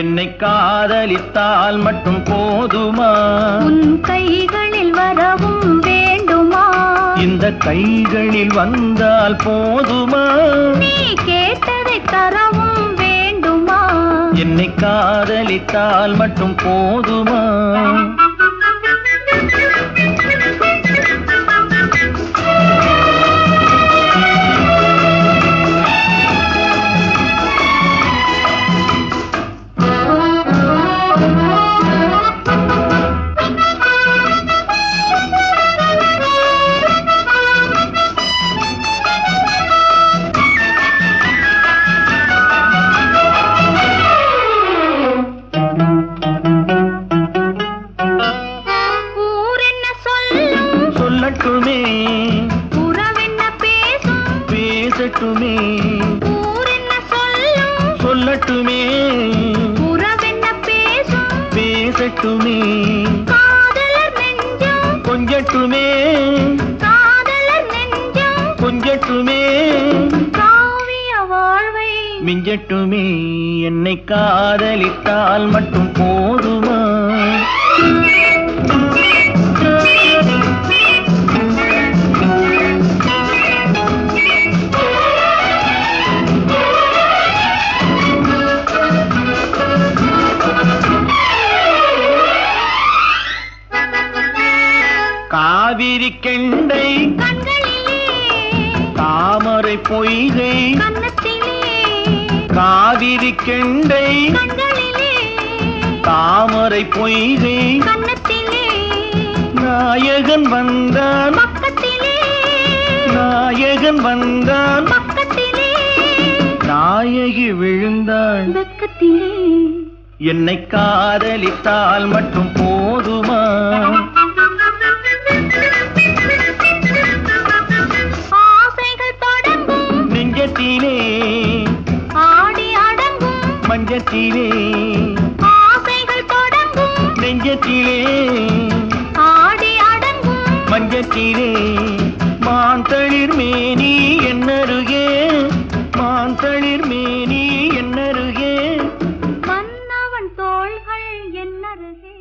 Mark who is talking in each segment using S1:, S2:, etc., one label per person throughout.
S1: என்னை காதலித்தால் மட்டும் போதுமா?
S2: உன் கைகளில் வரவும் வேண்டுமா?
S1: இந்த கைகளில் வந்தால் போதுமா?
S2: நீ கேட்டதை தரவும் வேண்டுமா?
S1: என்னை காதலித்தால் மட்டும் போதுமா? சொல்லட்டுமே
S2: உறவென்ன பேசும்
S1: பேசட்டுமே,
S2: ஊரென்ன சொல்லும்
S1: சொல்லட்டுமே
S2: உறவென்ன பேசும்
S1: பேசட்டுமே,
S2: காதலர் நெஞ்சம்
S1: கொஞ்சட்டுமே
S2: காதலர் நெஞ்சம்
S1: கொஞ்சட்டுமே,
S2: காவிய வாழ்வை
S1: மிஞ்சட்டுமே. என்னை காதலித்தால் மட்டும் போதுமா? காவிரி கெண்டை
S2: கண்களிலே
S1: தாமரை பொய்கை
S2: கன்னத்திலே
S1: காவிரி கெண்டை
S2: கண்களிலே
S1: தாமரை பொய்கை
S2: கன்னத்திலே
S1: நாயகன் வந்தான்
S2: பக்கத்திலே
S1: நாயகன் வந்தான்
S2: பக்கத்திலே
S1: நாயகி விழுந்தாள்
S2: வெக்கத்திலே.
S1: என்னை காதலித்தால் மட்டும் போதுமா?
S2: ஆசைகள் தொடங்கும்
S1: நெஞ்சத்திலே
S2: ஆடி அடங்கும்
S1: மஞ்சத்திலே,
S2: ஆசைகள் தொடங்கும்
S1: நெஞ்சத்திலே
S2: ஆடி அடங்கும்
S1: மஞ்சத்திலே, மான் தளிர் மேனி என்னருகே மான் தளிர் மேனி என்னருகே,
S2: மன்னவன் தோள்கள் என்னருகே.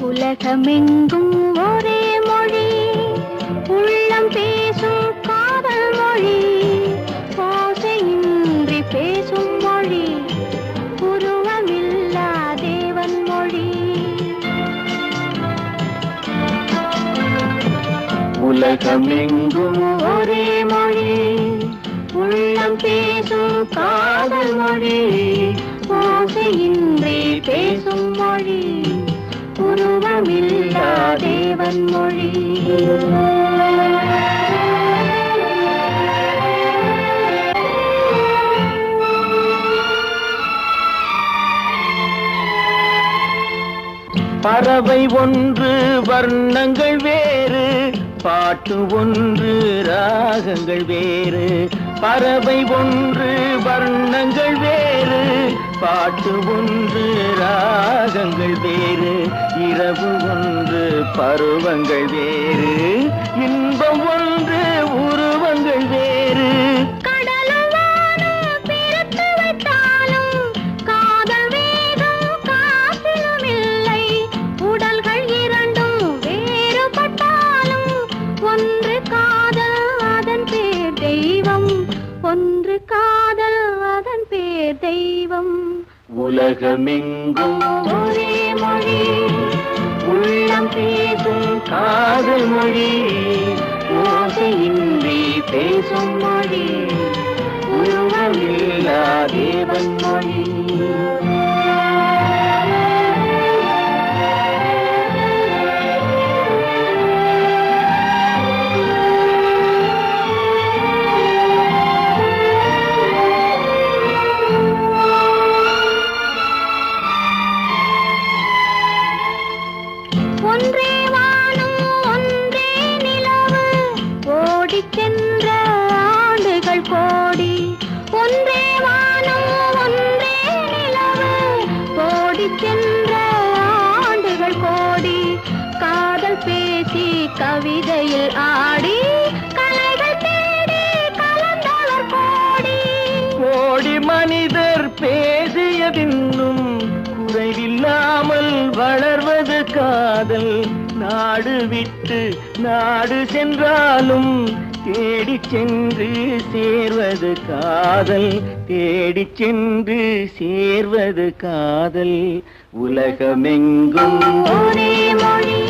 S2: உலகமெங்கும் ஒரே மொழி, உள்ளம் பேசும் காதல் மொழி, ஓசையின்றி பேசும் மொழி, உருவமில்லா தேவன் மொழி. உலகமெங்கும் ஒரே மொழி, உள்ளம் பேசும் காதல் மொழி, ஓசையின்றி பேசும் மொழி, உருவமில்லா தேவன் மொழி.
S1: பறவை ஒன்று வர்ணங்கள் வேறு, பாட்டு ஒன்று ராகங்கள் வேறு. பறவை ஒன்று வர்ணங்கள் வேறு, பாட்டு ஒன்று ராகங்கள் வேறு. இரவு ஒன்று பருவங்கள் வேறு, இன்பம் ஒன்று உருவங்கள் வேறு.
S2: ஒன்று காதல் தெய்வம்
S1: உலகமெங்கும்
S2: ஒரே மொழி
S1: உள்ளம் பேசும் காதல் மொழி ஓசையின்றி பேசும் மொழி உருவமில்லா தேவன் மொழி
S2: ஒன்றே வானம் ஒன்றே நிலவு ஓடிச் சென்ற ஆண்டுகள் கோடி ஒன்றே வானம் ஒன்றே நிலவு ஓடிச் சென்ற ஆண்டுகள் கோடி காதல் பேசி கவிதையில் ஆடி கலைகள் தேடி கலந்தவர் கோடி
S1: கோடி மனிதர் பேசியதின்னும் குறைவில்லாமல் வளர்வது காதல் நாடு விட்டு நாடு சென்றாலும் தேடிச் சென்று சேர்வது காதல் தேடிச் சென்று சேர்வது காதல் உலகமெங்கும்
S2: ஒரே மொழி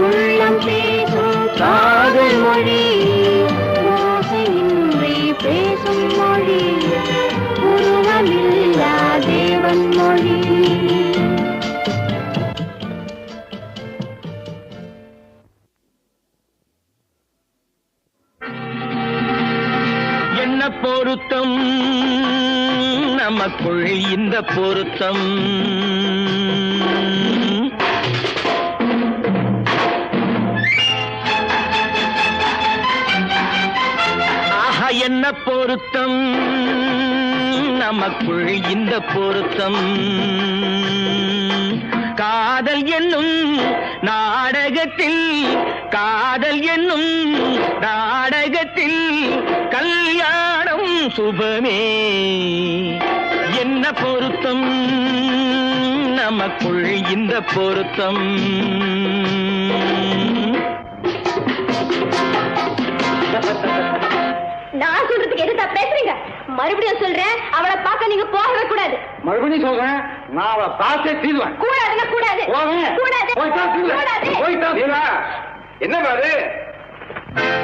S1: உள்ளம் பேசும் காதல் மொழி
S2: ஓசையின்றி பேசும் மொழி உருவமில்லா தேவன் மொழி
S1: என்ன பொருத்தம் நமக்குள் இந்த பொருத்தம் ஆஹா என்ன பொருத்தம் நமக்குள் இந்த பொருத்தம் காதல் என்னும் நாடகத்தில் காதல் என்னும் நாடகத்தில் கல்யாணம் சுபமே என்ன பொருத்தம் நமக்குள் இந்த பொருத்தம்
S2: நான் சொல்றதுக்கு எதுக்கு பேசுறீங்க மறுபடியும் சொல்றேன் அவளை பார்க்க நீங்க போகவே கூடாது
S1: மறுபடியும் சொல்றேன் நான் அவளை பார்த்தே தீர்வேன்
S2: கூடாதுன்னா கூடாது கூடாது
S1: என்ன பாரு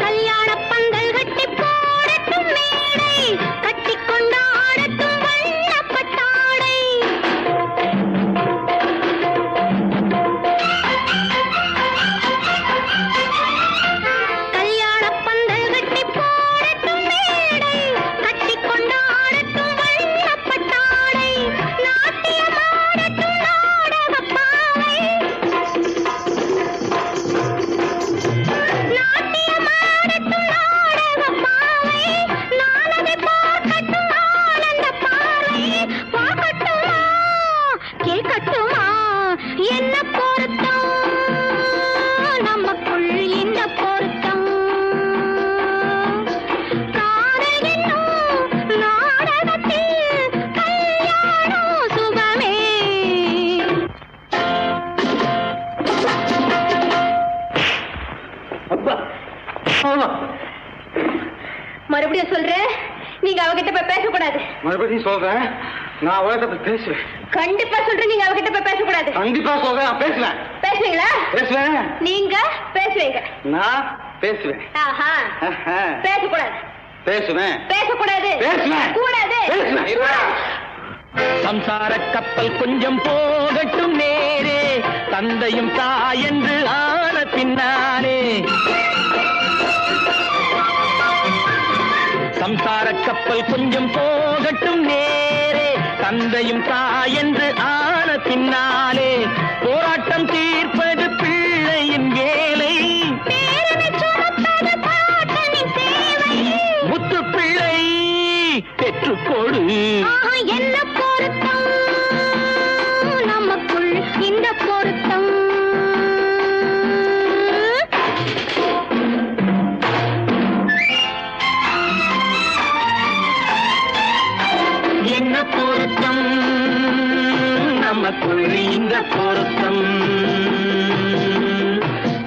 S2: கல்யாண பந்தல் கட்டி போடட்டும் மேடை கட்டி கொண்டாடட்டும் வண்ணப்பட்டாடை கல்யாண பந்தல் கட்டி போடட்டும் மேடை கட்டி கொண்டாடட்டும் வண்ணப்பட்டாடை நாட்டியமாடட்டும் நாடகப்பாவை என்ன பொருத்தம் நமக்குள் இந்த பொருத்தம் காதல் என்னும் நாடகத்தில் கல்யாணம் சுபமே மறுபடியும் சொல்றேன் நீங்க அவகிட்ட போய் பேசக்கூடாது
S1: மறுபடியும் சொல்றேன் நான் அவகிட்ட பேசுவேன்
S2: கண்டிப்பா சொல்றேன் நீங்க அவகிட்ட போய் பேசக்கூடாது
S1: கண்டிப்பா சொல்றேன் நான் பேசுவேன்
S2: பேசுவீங்களா
S1: பேசுவேன்
S2: நீங்க பேசுவீங்க
S1: நான் பேசுவேன்
S2: ஆஹா பேசக்கூடாது
S1: பேசுவேன்
S2: பேசக்கூடாது
S1: பேசுவேன்.
S2: கூடாது
S1: பேசுவேன் சம்சார கப்பல் கொஞ்சம் போகட்டும் நேரே தந்தையும் தாயென்று ஆன பின்னாலே சம்சார கப்பல் கொஞ்சம் போகட்டும் நேரே தந்தையும் தாயென்று ஆன பின்னாலே போராட்டம் தீர்ப்பது பிள்ளையின் வேலை முத்து பிள்ளை பெற்றுக்கொடு
S2: என்ன பொருத்தம் நமக்குள் இந்த பொருத்தம்
S1: என்ன பொருத்தம் நமக்குள் இந்த பொருத்தம்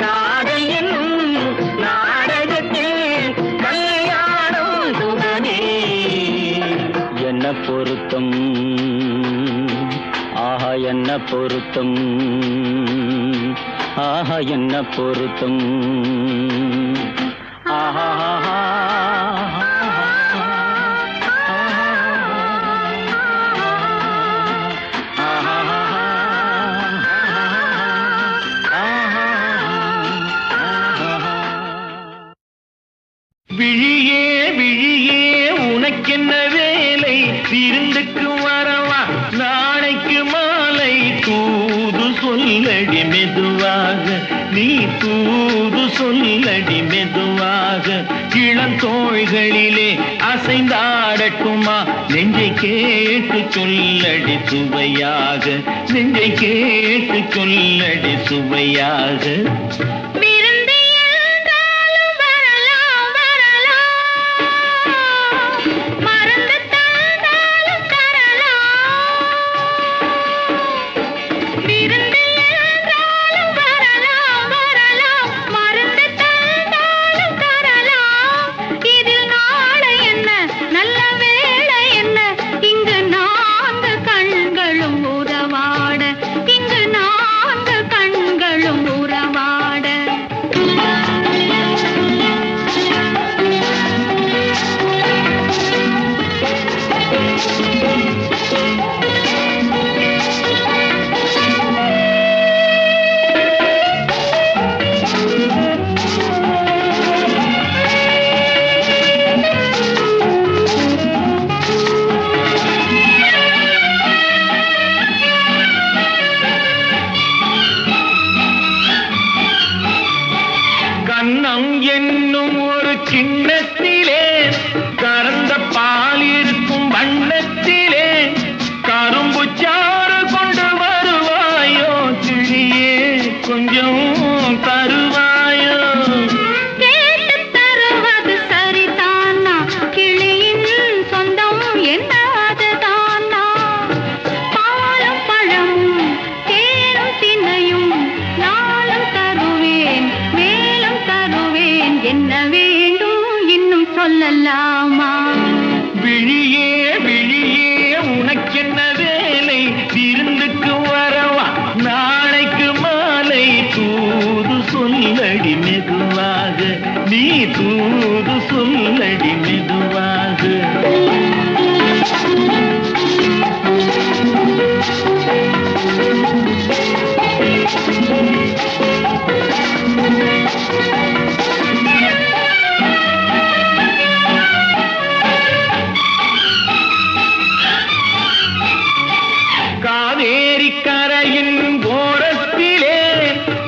S1: காதல் என்னும் நாடகத்தில் கல்யாணம் சுகமே என்ன பொருத்தம் ஆஹா என்ன பொருத்தம் ஆஹா என்ன பொருத்தம் ஆஹா விழியே விழியே உனக்கென்ன வேலை விருந்துக்கு வரவா நாளைக்கு மாலை தூது சொல்லடி மெதுவாக நீ தூது சொல்லடி மெதுவாக இளந்தோள்களிலே அசைந்தாடட்டுமா நெஞ்சை கேட்டு சொல்லடி சுவையாக நெஞ்சை கேட்டு சொல்லடி சுவையாக தூது சொல்லடி மெதுவாக காவேரி கரையின் ஓரத்திலே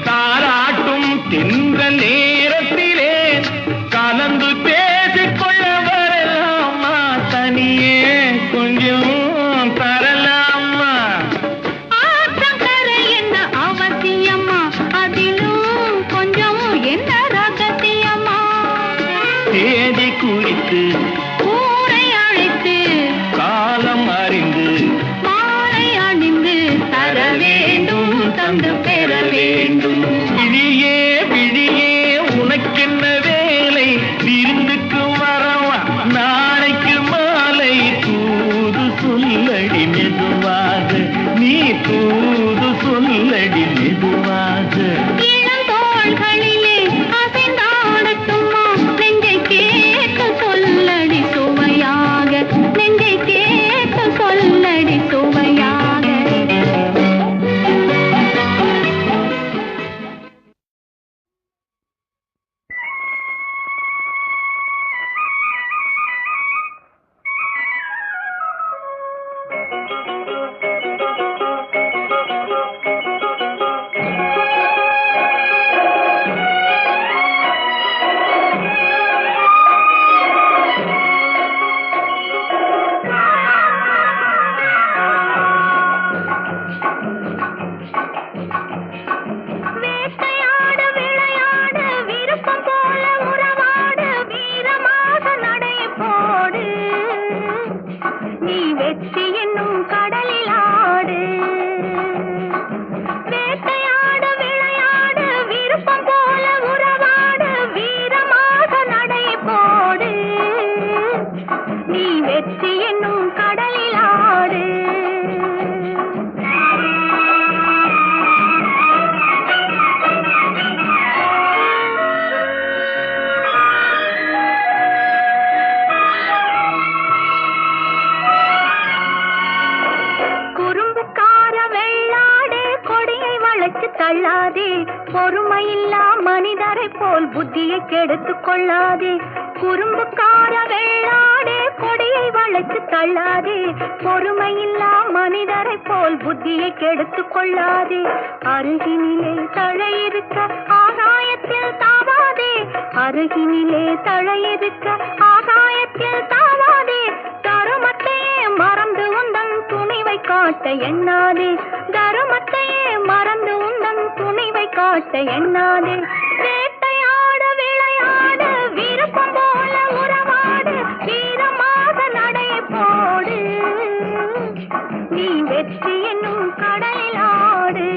S1: தாராட்டும் தென்றல் நேரத்திலே கலந்து பேசிக்கொள்ள வரலாமா தனியே கொஞ்சம் தரலாமா
S2: ஆற்றங்கரை என்ன அவசியமா அதிலும் கொஞ்சம் என்ன ரகசியமா
S1: தேதி குறித்து
S2: ஊரை அழைத்து
S1: காலம் அறிந்து
S2: மாலை அணிந்து தர வேண்டும் தந்து பெற வேண்டும்
S1: விழியே விழியே உனக்கென்ன வேலை விருந்துக்கு வரவா நாளைக்கு மாலை தூது சொல்லடி மெதுவாக நீ தூது சொல்லடி மெதுவாக
S2: இளந்தோள்களிலே அசைந்தாடட்டுமா நெஞ்சை கேட்டு சொல்லடி சுவையாக நெஞ்சை கேட்டு சொல்லடி சுவையாக வேட்டையாடு விளையாடு விருப்பம் போல உறவாடு வீரமாக நடை போடு நீ வெற்றி என்னும் கடலில் ஆடு வேட்டையாடு விளையாடு விருப்பம் போல உறவாடு வீரமாக நடை போடு நீ வெற்றி என்னும் கடலில் தள்ளாதே, பொறுமையில்லா மனிதரை போல் புத்தியை கெடுத்துக் கொள்ளாதே. குறும்புக்கார வெள்ளாடே, கொடியை வளைத்து தள்ளாதே, பொறுமையில்லா மனிதரை போல் புத்தியை கெடுத்துக் கொள்ளாதே. அருகினிலே தழையிருக்க ஆகாயத்தில் தாவாதே, அருகினிலே தழையிருக்க ஆகாயத்தில் தாவாதே. தருமத்தையே மறந்து உந்தன் துணிவை காட்ட எண்ணாதே, தருமத்தையே மறந்து உந்தன் துணிவை காட்ட எண்ணாதே. வேட்டையாட விளையாடு, விருப்பம் போல உறவாடு, வீரமாக நடை போடு, நீ வெற்றி என்னும் கடலில் ஆடு.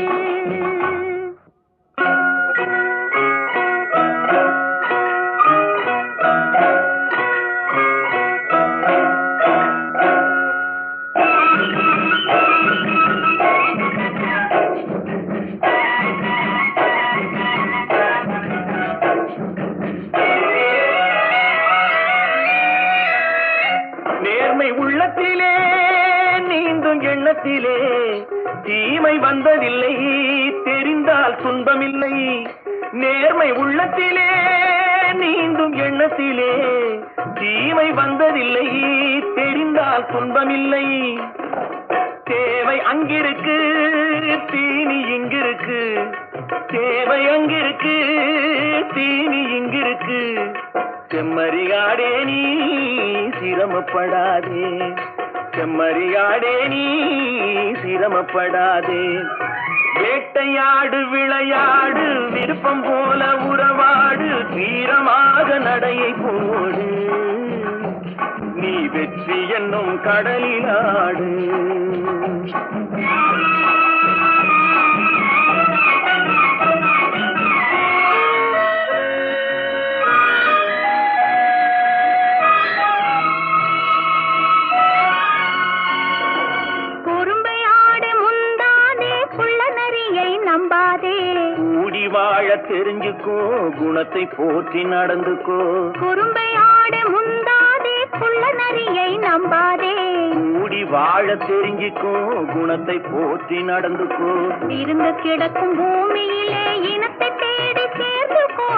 S1: உள்ளத்திலே நீந்தும் எண்ணத்திலே தீமை வந்ததில்லை, தெரிந்தால் துன்பமில்லை. நேர்மை உள்ளத்திலே நீந்தும் எண்ணத்திலே தீமை வந்ததில்லை, தெரிந்தால் துன்பமில்லை. தேவை அங்கிருக்கு, தீனி இங்கிருக்கு, தேவை அங்கிருக்கு, தீனி இங்கிருக்கு. செம்மறியாடே நீ சிரமப்படாதே, செம்மறியாடே நீ சிரமப்படாதே. வேட்டையாடு விளையாடு, விருப்பம் போல உறவாடு, வீரமாக நடையை போடு, நீ வெற்றி என்னும் கடலில் ஆடு. வாழ தெரிஞ்சுக்கோ, குணத்தை போற்றி நடந்துக்கோ.
S2: குறும்பையாடு முந்தாதே, குள்ள நரியை நம்பாதே.
S1: கூடி வாழ தெரிஞ்சுக்கோ, குணத்தை போற்றி நடந்துக்கோ.
S2: இருந்து கிடக்கும் பூமியிலே இனத்தை தேடி சேர்ந்துக்கோ,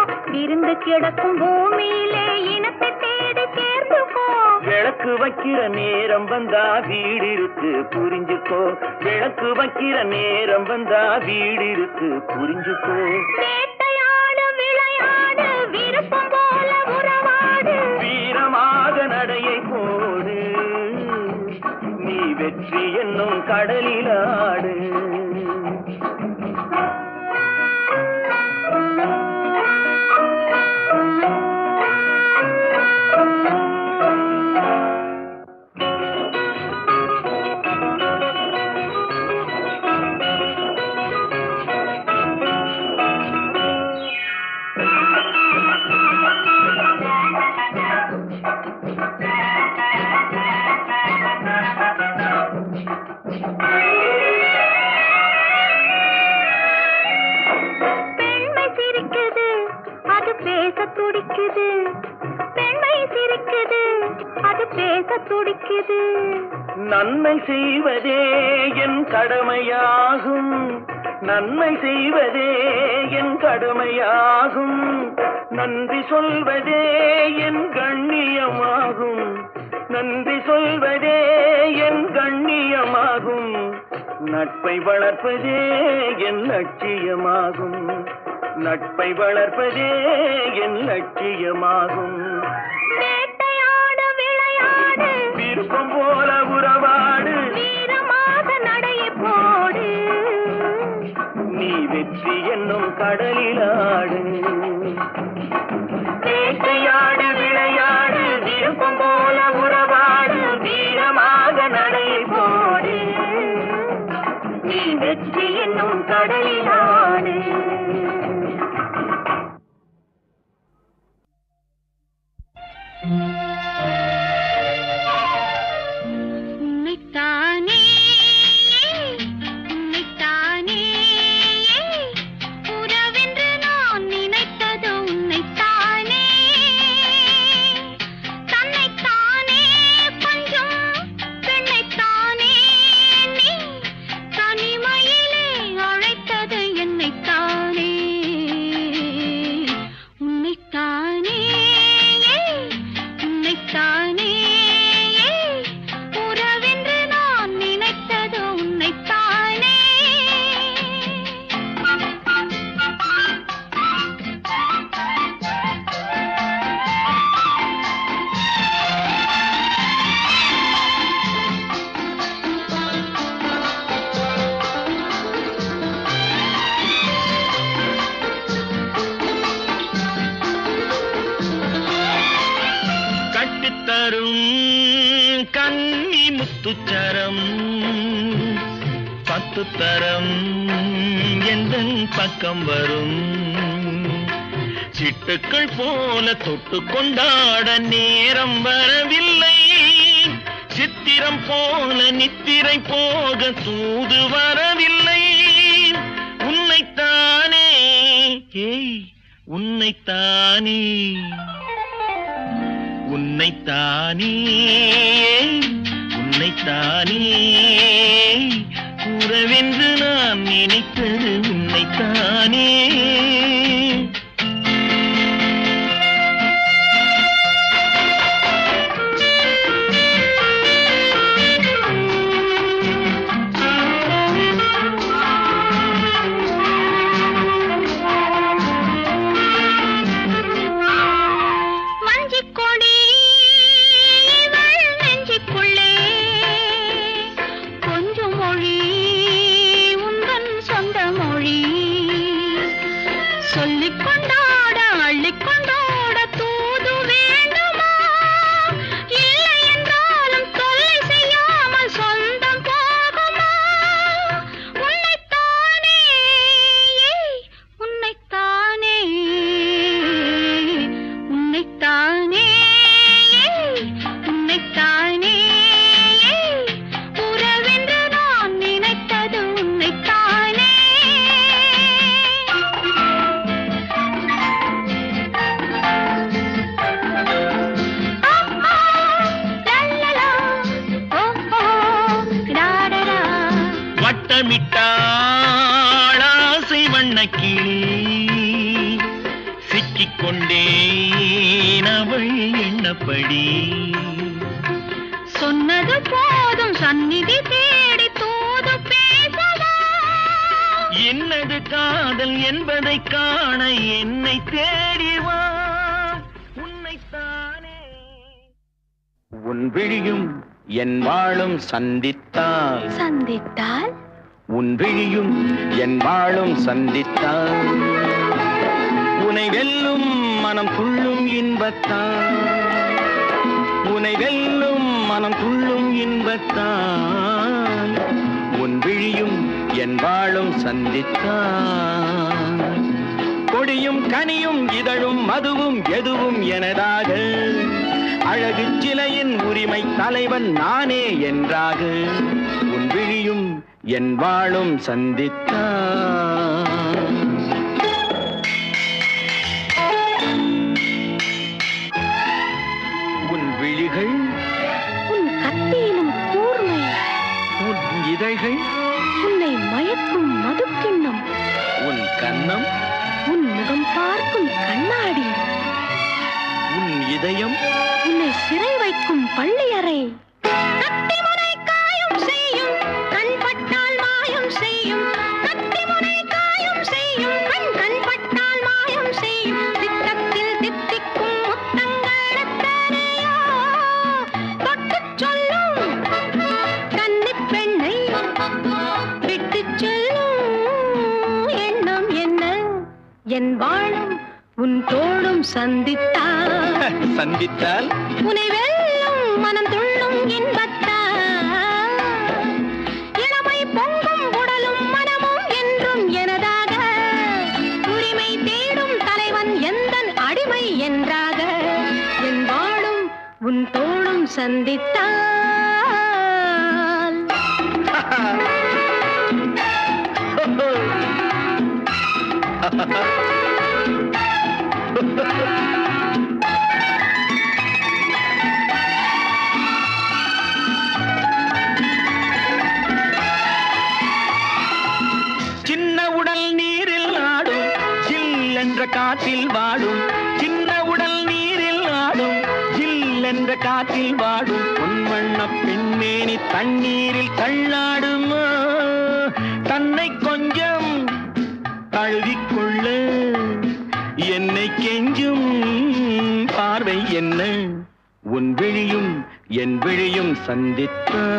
S2: இருந்து கிடக்கும் பூமியிலே இனத்தை தேடி சேர்ந்துக்கோ.
S1: விளக்கு வைக்கிற நேரம் வந்தா வீடு இருக்கு புரிஞ்சுக்கோ, விளக்கு வைக்கிற நேரம் வந்தா வீடு இருக்கு புரிஞ்சுக்கோ.
S2: வேட்டையாடு விளையாடு, விருப்பம் போல உறவாடு,
S1: வீரமாக நடையை போடு, நீ வெற்றி என்னும் கடலில் ஆடு.
S2: துடிக்குது, பெண்மை சிரிக்குது, அது பேச துடிக்குது.
S1: நன்மை செய்வதே என் கடமையாகும், நன்மை செய்வதே என் கடமையாகும், நன்றி சொல்வதே என் கண்ணியமாகும், நன்றி சொல்வதே என் கண்ணியமாகும். நட்பை வளர்ப்பதே என் லட்சியமாகும், நட்பை வளர்ப்பதே என் லட்சியமாகும்.
S2: வேட்டையாடு விளையாடு,
S1: விருப்பம் போல உறவாடு,
S2: வீரமாக நடையை போடு,
S1: நீ வெற்றி என்னும் கடலில் ஆடு. வேட்டையாடு விளையாடு, விருப்பம் போல உறவாடு, வீரமாக நடையை போடு,
S2: நீ வெற்றி என்னும் கடலில் ஆடு.
S1: முத்துச்சரம் 10 தரம் எந்தன் பக்கம் வரும் சிட்டுக்கள் போல தொட்டு கொண்டாட நேரம் வரவில்லை சித்திரம் போல நித்திரை போக தூது வரவில்லை உன்னைத்தானே ஏய் உன்னைத்தானே உன்னைத்தானே உன்னைத்தானே கூறவென்று நான் நினைத்தது உன்னைத்தானே வட்டமிட்டாளாசை வண்ணக்கிளி சிக்கிக்கொண்டேன் அவள் எண்ணப்படி
S2: சொன்னது போதும் சந்நிதி தேடி தூது பேசவா
S1: என்னது காதல் என்பதை காண என்னை தேடிவா உன்னைத்தானே உன் விழியும் என் வாழும் சந்தித்தால்
S2: சந்தித்தால்
S1: உன் விழியும் என் வாழும் சந்தித்தால் உனை வெல்லும் மனம் துள்ளும் இன்பத்தான் உனை வெல்லும் மனம் துள்ளும் இன்பத்தான் உன் விழியும் என் வாழும் சந்தித்தால் கொடியும் கனியும் இதழும் மதுவும் எதுவும் எனதாக அழகு சிலையின் உரிமை தலைவன் நானே என்றாக உன் விழியும் என் வாழும் சந்தித்தான் உன் விழிகள்
S2: உன் கத்தியிலும் கூர்மை
S1: உன் இதழ்கள்
S2: உன்னை மயக்கும் மதுக்கிண்ணம்
S1: உன் கன்னம்
S2: உன் முகம் பார்க்கும் கண்ணாடி
S1: உன் இதயம்
S2: உன்னை சிறை வைக்கும் பள்ளியறை கத்திமுனை காயம் செய்யும் கண் பட்டால் மாயம் செய்யும் கத்திமுனை காயம் செய்யும் கண் பட்டால் மாயம் செய்யும் திட்டத்தில் தித்திக்கும் முத்தங்கள் எத்தனையோ தொட்டுச் சொல்லும் கன்னிப் பெண்ணை விட்டுச் சொல்லும் எண்ணம் என்ன என் வாழும் உன் தோளும் சந்தித்தால்
S1: சந்தித்தால்
S2: உனை வெல்லும் மனம் துள்ளும் இன்பத்தால் இளமை பொங்கும் உடலும் மனமும் என்றும் எனதாக உரிமை தேடும் தலைவன் எந்தன் அடிமை என்றாக என் வாழும் உன் தோளும் சந்தித்தால்
S1: சின்ன உடல் நீரில் ஆடும் சில் என்ற காற்றில் வாடும் சின்ன உடல் நீரில் ஆடும் சில் என்ற காற்றில் வாடும் பொன்வண்ண பெண்மேனி தண்ணீரில் தள்ளாடுமா தன்னை கொஞ்சம் தழுவிக்கொள்ள என்னை கெஞ்சும் பார்வை என்ன உன் விழியும் என் விழியும் சந்தித்தான்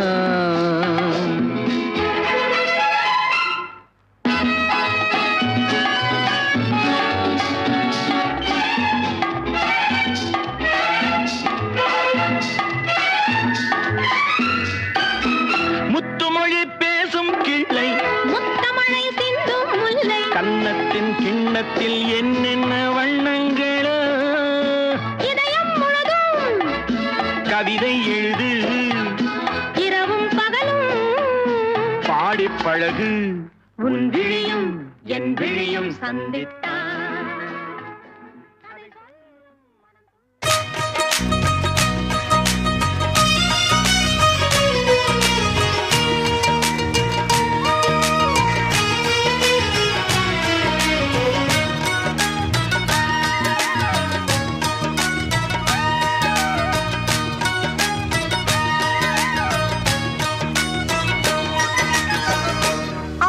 S1: கன்னத்தின் கிண்ணத்தில் என்னென்ன வண்ணங்களோ
S2: இதயம் முழுதும்
S1: கவிதை எழுது
S2: இரவும் பகலும்
S1: பாடிப் பழகு உன் விழியும் என் விழியும்
S2: சந்தித்தான்.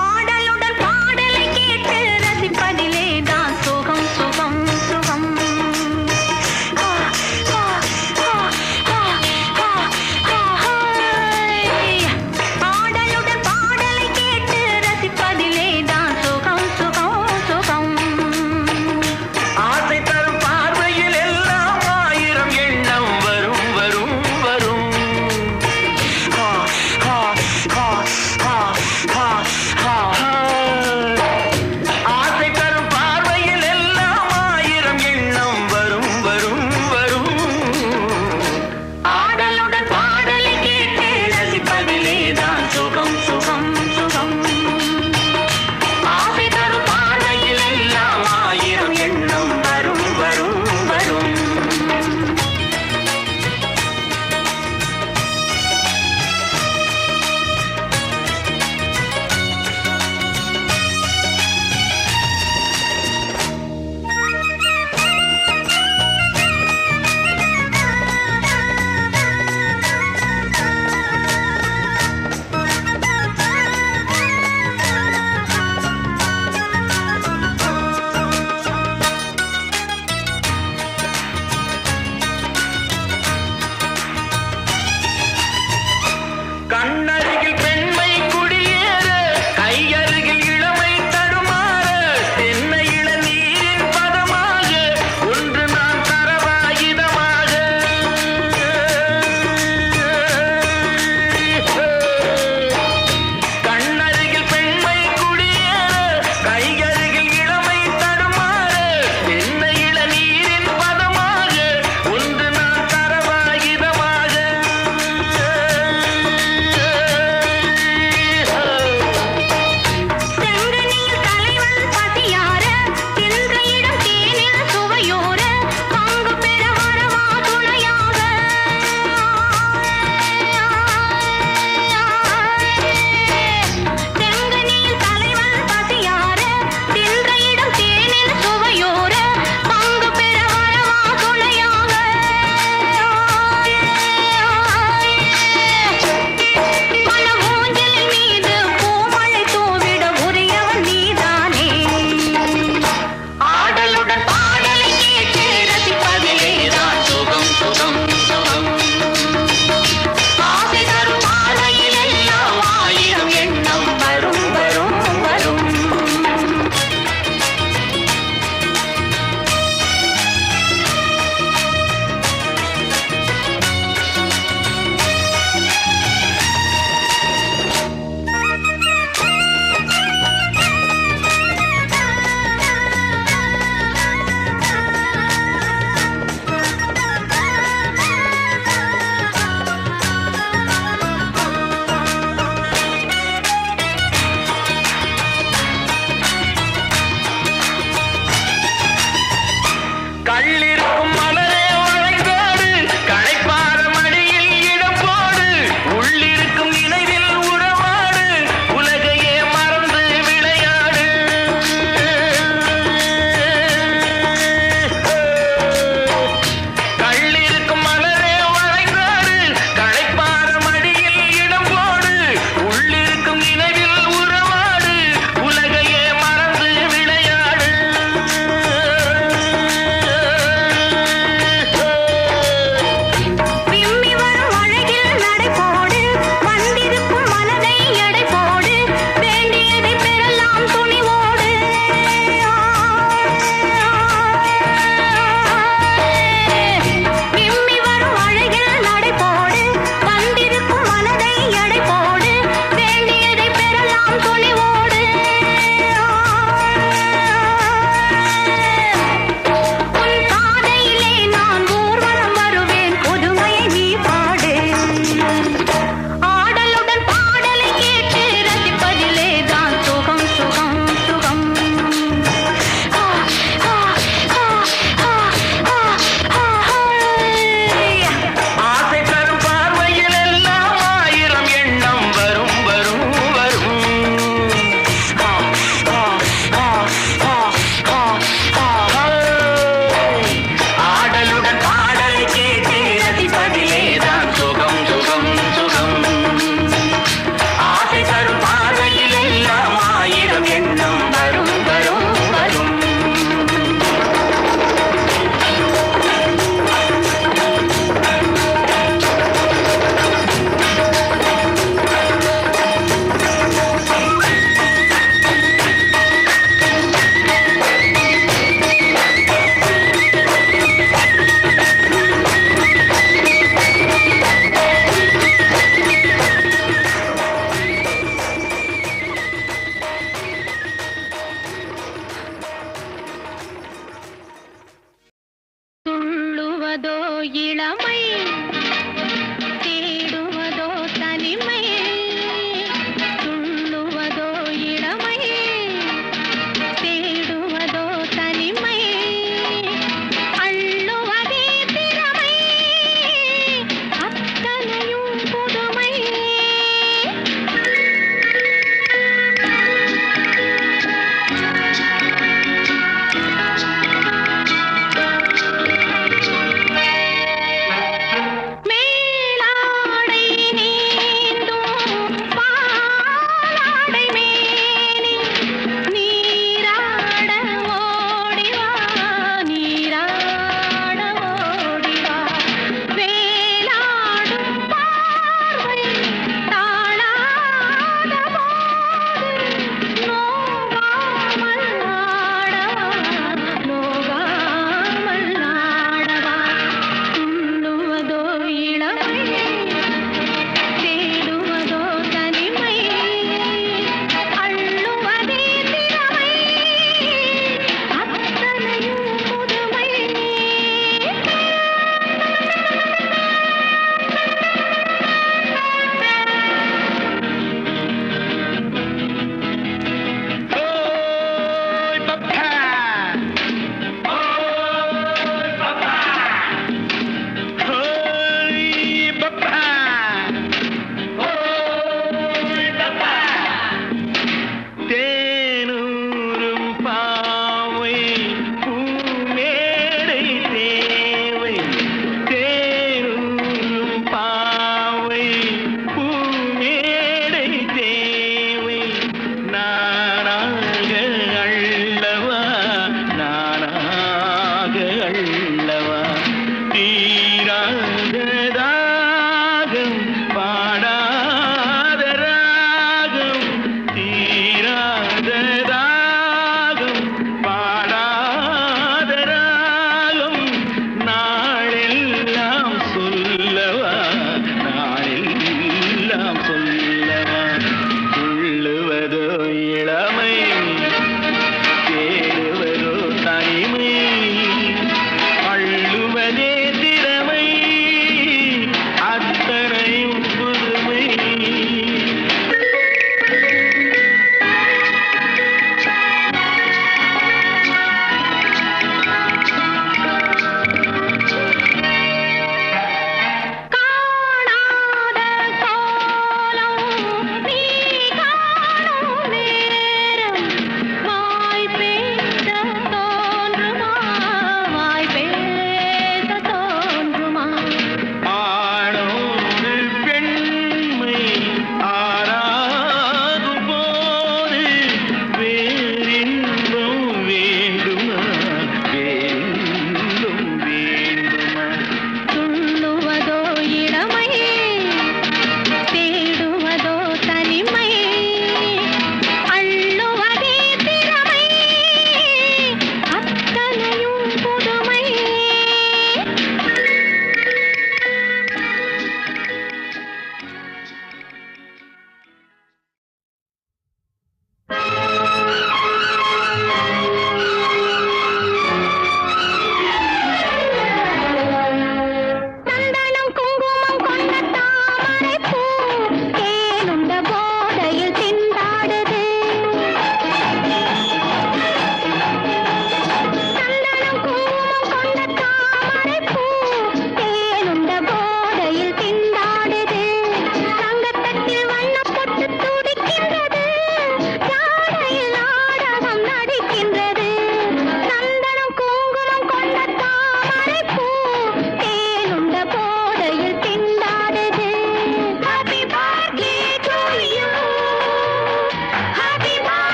S3: ஆடலுடன் பாடலை கேட்டு ரசிப்பதிலே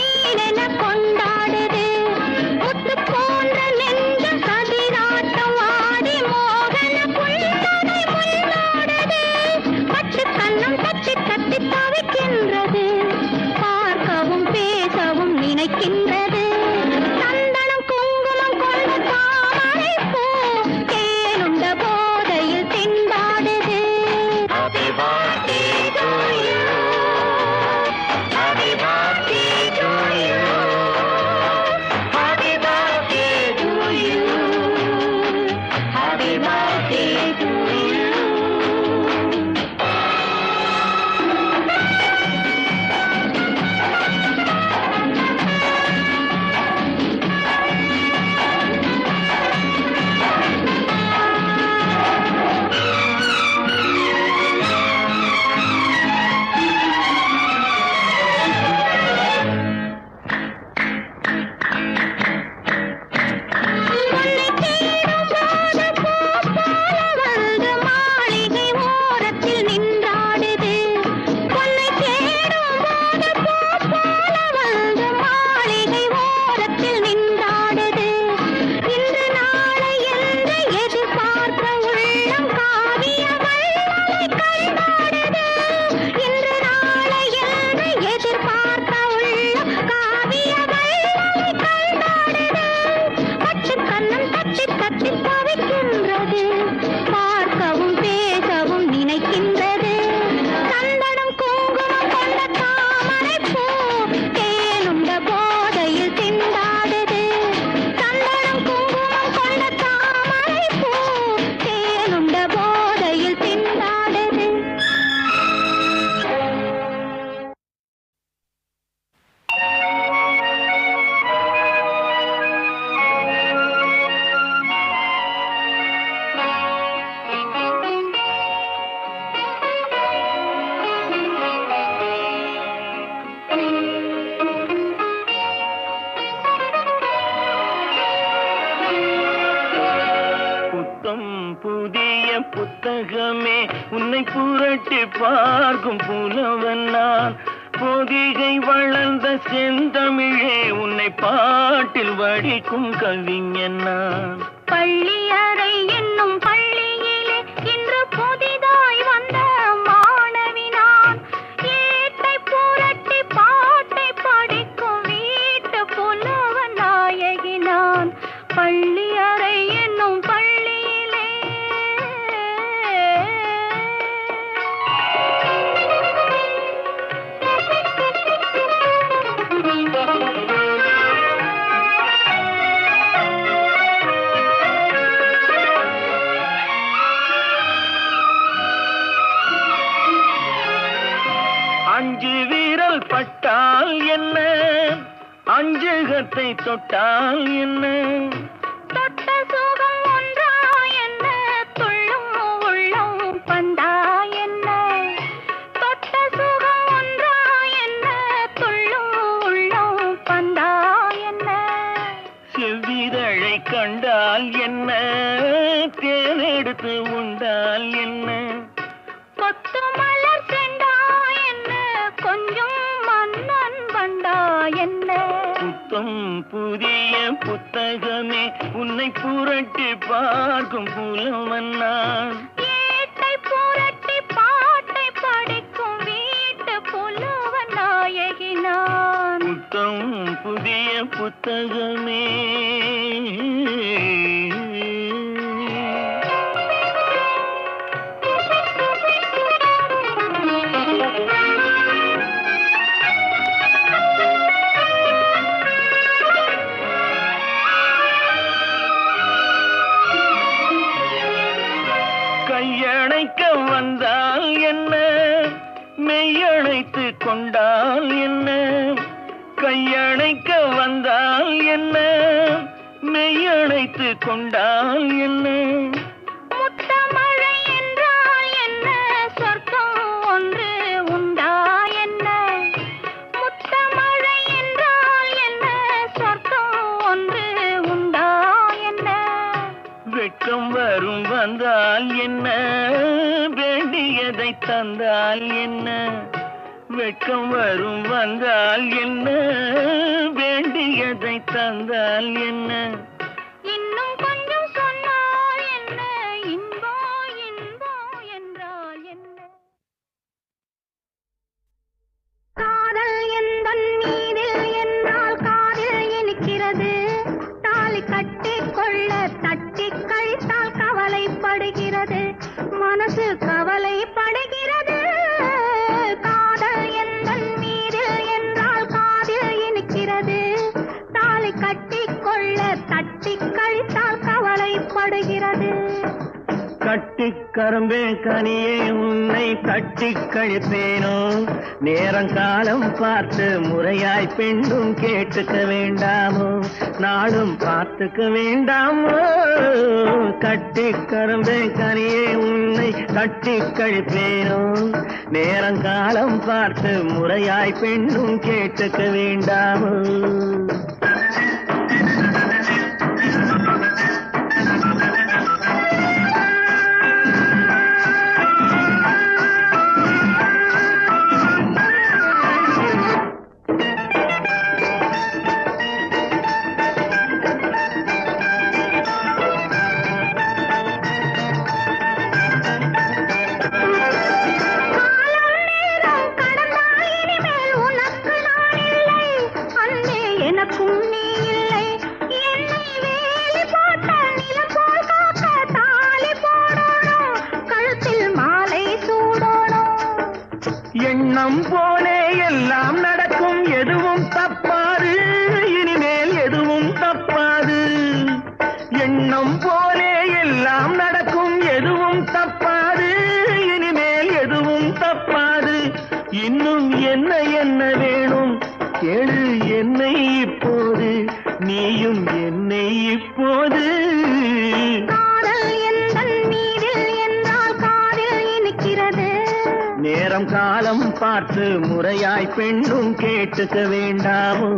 S2: நீரென கொண்டாடுது முத்து போன்ற நெஞ்சம் கதிராட்டம் ஆடி மோகன புன்னகை முன்னோடுது பட்டு கண்ணம் தட்டி தட்டி தவிக்கின்றது பார்க்கவும் பேசவும் நினைக்கின்றது சந்தனம் குங்குமம் கொண்ட தாமரை பூ தேனுண்ட போதையில் திண்டாடுது
S1: Happy birthday to you. Happy birthday to you. Happy birthday to you. Happy birthday to you.
S2: உன்னை தேடும் போது பூ போல வந்து மாளிகை ஓரத்தில் நின்றாடுது உன்னை தேடும் போது பூ போல வந்து மாளிகை ஓரத்தில் நின்றாடுது இன்று நாளை என்று எதிர்பார்த்த உள்ளம் காவிய வள்ளலை கண்டாடுது இன்று நாளை என்று எதிர்பார்த்த உள்ளம் காவிய வள்ளலை கண்டாடுது பட்டு கண்ணம் தட்டி தட்டி தவிக்கின்றது பார்க்கவும் பேசவும் நினைக்கின்றது சந்தனம் குங்குமம் கொண்ட தாமரை பூ தேனுண்ட போதையில் திண்டாடுது சந்தனம் குங்குமம் கொண்ட தாமரை பூ தேனுண்ட போதையில் திண்டாடுது
S1: புத்தம் புதிய புத்தகமே உன்னை புரட்டி பார்க்கும் புலவன் நான் பொதிகை வளர்ந்த செந்தமிழே உன்னை பாட்டில் வடிக்கும் கவிஞன் நான்
S2: பள்ளியறை என்னும் பள்ளியிலே இன்று புதிதாய் வந்த மாணவி நான் ஏட்டை புரட்டி பாட்டை படிக்கும் வீட்டு புலவ நாயகி நான் பள்ளியறை என்னும் பள்ளியிலே
S1: அஞ்சு வீரல் பட்டால் என்ன அஞ்சுகத்தை தொட்டால் என்ன
S2: தொட்ட சுகம் ஒன்றா என்ன துள்ளும் உள்ளம் பந்தா என்ன தொட்ட சுகம் ஒன்றா என்ன துள்ளும் உள்ளம் பந்தா என்ன
S1: செவ்விதழை கண்டால் என்ன தேனெடுத்து உண்டால் என்ன
S2: கொத்து மலர் செண்டா என்ன கொஞ்சம் மன்னன் வண்டா என்ன
S1: புத்தம் புதிய புத்தகமே உன்னை புரட்டி பார்க்கும் புலவன் நான்
S2: ஏட்டை புரட்டி பாட்டை படிக்கும் வீட்டு புலவ நாயகி நான்
S1: புத்தம் புதிய புத்தகமே கையணைக்க வந்தால் என்ன மெய்யணைத்து கொண்டால் என்ன கையணைக்க வந்தால் என்ன மெய்யணைத்து கொண்டால் என்ன
S2: முத்தமழை என்றால் என்ன சொர்க்கம் ஒன்று உண்டா என்ன முத்தமழை என்றால் என்ன சொர்க்கம் ஒன்று உண்டா என்ன
S1: வெட்கம் வரும் வந்தால் என்ன வேண்டியதை தந்தால் என்ன வெட்கம் வரும் வந்தால் என்ன, வேண்டியதை தந்தால் என்ன,
S2: இன்னும் கொஞ்சம் சொன்னால் என்ன, இன்பம் இன்பம் என்றால் என்ன. காதல் எந்தன் மீதில் என்றால் காதில் இனிக்கிறது, தாலி கட்டிக் கொள்ள தட்டி கழித்தால் கவலைப்படுகிறது, மனசு கவலைப்படுகிறது. காதல் எந்தன் மீதில் என்றால் காதில் இனிக்கிறது, தாலி கட்டிக் கொள்ள தட்டி கழித்தால் கவலைப்படுகிறது.
S1: கட்டிக் கரும்பே கனியே உன்னை தட்டிக் கழிப்பேனோ, நேரங்காலம் பார்த்து முறையாய் பெண்ணும் கேட்டுக்க வேண்டாமோ, நாளும் பார்த்துக்க வேண்டாமோ. கட்டிக் கரும்பே கனியே உன்னை தட்டிக் கழிப்பேனோ, நேரங்காலம் பார்த்து முறையாய் பெண்ணும் கேட்டுக்க வேண்டாமோ. எண்ணம் போலே எல்லாம் நடக்கும், எதுவும் தப்பாது, இனிமேல் எதுவும் தப்பாது. எண்ணம் போலே எல்லாம் நடக்கும், எதுவும் தப்பாது, இனிமேல் எதுவும் தப்பாது. இன்னும் என்ன என்ன வேணும் கேளு என்னை இப்போது, நீயும் என்னை இப்போது. நேரம் காலம் பார்த்து முறையாய் பெண்ணும் கேட்டுக்க வேண்டாமோ.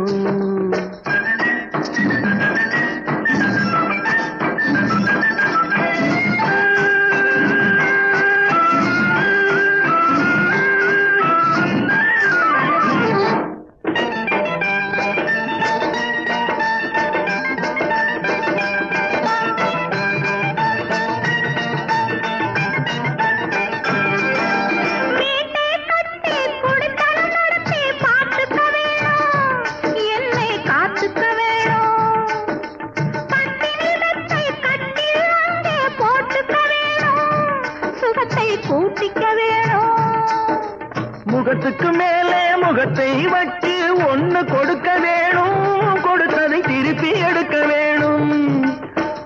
S1: முகத்துக்கு மேலே முகத்தை வச்சு ஒண்ணு கொடுக்க வேணும், கொடுத்ததை திருப்பி எடுக்க வேணும்.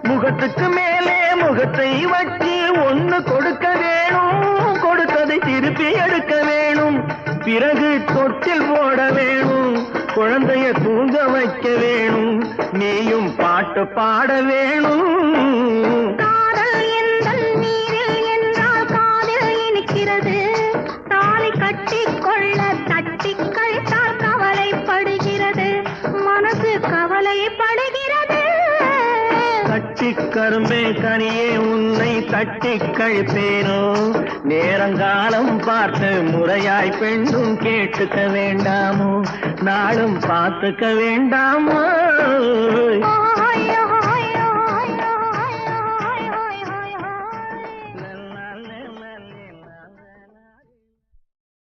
S1: முகத்துக்கு மேலே முகத்தை வச்சு ஒண்ணு கொடுக்க வேணும், கொடுத்ததை திருப்பி எடுக்க வேணும். பிறகு தொட்டில் போட வேணும், குழந்தைய தூங்க வைக்க வேணும், நீயும் பாட்டு பாட வேணும்.
S2: கட்டிக்கொள்ள தட்டி கழித்தால் கவலைப்படுகிறது, மனசு கவலைப்படுகிறது.
S1: கட்டிக் கரும்பே கனியே உன்னை தட்டிக் கழிப்பேனோ, நேரங்காலம் பார்த்து முறையாய் பெண்ணும் கேட்டுக்க வேண்டாமோ, நாளும் பார்த்துக்க வேண்டாமோ.